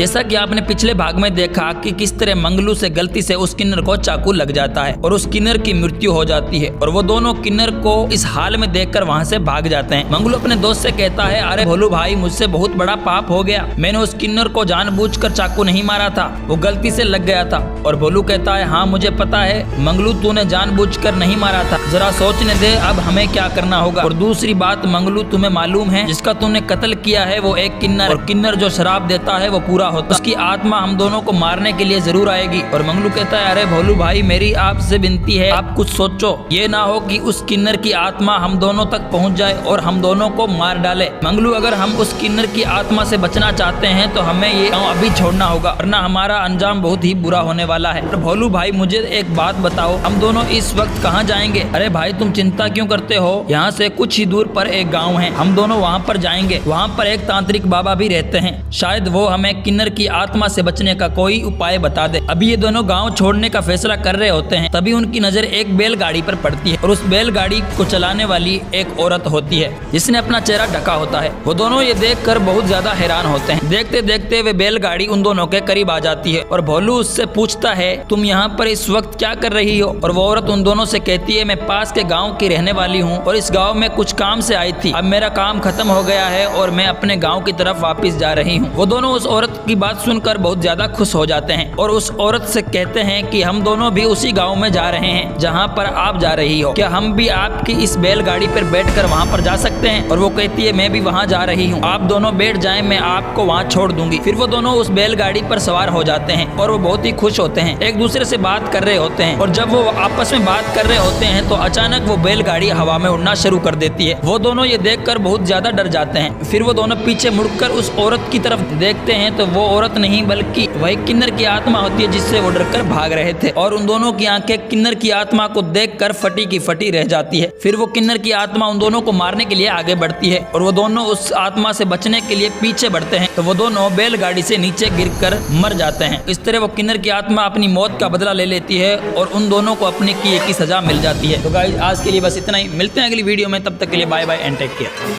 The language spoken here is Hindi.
जैसा कि आपने पिछले भाग में देखा कि किस तरह मंगलू से गलती से उस किन्नर को चाकू लग जाता है और उस किन्नर की मृत्यु हो जाती है और वो दोनों किन्नर को इस हाल में देखकर वहाँ से भाग जाते हैं। मंगलू अपने दोस्त से कहता है, अरे भोलू भाई, मुझसे बहुत बड़ा पाप हो गया, मैंने उस किन्नर को जानबूझकर चाकू नहीं मारा था, वो गलती से लग गया था। और भोलू कहता है, हाँ मुझे पता है मंगलू, तूने जानबूझकर नहीं मारा था, जरा सोचने दे अब हमें क्या करना होगा। और दूसरी बात मंगलू, तुम्हें मालूम है जिसका तूने कत्ल किया है वो एक किन्नर, और किन्नर जो शराब देता है वो पूरा होता, उसकी आत्मा हम दोनों को मारने के लिए जरूर आएगी। और मंगलू कहता है, अरे भोलू भाई, मेरी आपसे विनती है, आप कुछ सोचो, ये ना हो कि उस किन्नर की आत्मा हम दोनों तक पहुंच जाए और हम दोनों को मार डाले। मंगलू, अगर हम उस किन्नर की आत्मा से बचना चाहते हैं तो हमें ये गाँव अभी छोड़ना होगा, वरना हमारा अंजाम बहुत ही बुरा होने वाला है। भोलू भाई, मुझे एक बात बताओ, हम दोनों इस वक्त कहाँ जाएंगे? अरे भाई, तुम चिंता क्यों करते हो, यहाँ से कुछ ही दूर पर एक गाँव है, हम दोनों वहाँ पर जाएंगे, वहाँ पर एक तांत्रिक बाबा भी रहते हैं, शायद वो हमें किन्नर की आत्मा से बचने का कोई उपाय बता दे। अभी ये दोनों गांव छोड़ने का फैसला कर रहे होते हैं, तभी उनकी नजर एक बैलगाड़ी पर पड़ती है और उस बैलगाड़ी को चलाने वाली एक औरत होती है जिसने अपना चेहरा ढका होता है। वो दोनों ये देखकर बहुत ज्यादा हैरान होते हैं। देखते देखते वे बैलगाड़ी उन दोनों के करीब आ जाती है और भोलू उससे पूछता है, तुम यहाँ पर इस वक्त क्या कर रही हो? और वो औरत उन दोनों से कहती है, मैं पास के गाँव की रहने वाली हूँ और इस गाँव में कुछ काम से आई थी, अब मेरा काम खत्म हो गया है और मैं अपने गाँव की तरफ वापिस जा रही हूँ। वो दोनों उस औरत की बात सुनकर बहुत ज्यादा खुश हो जाते हैं और उस औरत से कहते हैं कि हम दोनों भी उसी गांव में जा रहे हैं जहां पर आप जा रही हो, क्या हम भी आपकी इस बैलगाड़ी पर बैठकर वहां पर जा सकते हैं? और वो कहती है, मैं भी वहां जा रही हूं, आप दोनों बैठ जाएं, मैं आपको वहां छोड़ दूंगी। फिर वो दोनों उस बैलगाड़ी पर सवार हो जाते हैं और वो बहुत ही खुश होते हैं, एक दूसरे से बात कर रहे होते हैं। और जब वो आपस में बात कर रहे होते हैं तो अचानक वो बैलगाड़ी हवा में उड़ना शुरू कर देती है। वो दोनों ये देखकर बहुत ज्यादा डर जाते हैं। फिर वो दोनों पीछे मुड़कर उस औरत की तरफ देखते हैं तो वो औरत नहीं बल्कि वही किन्नर की आत्मा होती है जिससे वो डरकर भाग रहे थे। और उन दोनों की आंखें किन्नर की आत्मा को देखकर फटी की फटी रह जाती है। फिर वो किन्नर की आत्मा उन दोनों को मारने के लिए आगे बढ़ती है और वो दोनों उस आत्मा से बचने के लिए पीछे बढ़ते हैं तो वो दोनों बैलगाड़ी से नीचे गिरकर मर जाते हैं। इस तरह वो किन्नर की आत्मा अपनी मौत का बदला ले लेती है और उन दोनों को अपने किए की सजा मिल जाती है। तो गाइस, आज के लिए बस इतना ही, मिलते हैं अगली वीडियो में, तब तक के लिए bye bye and take care.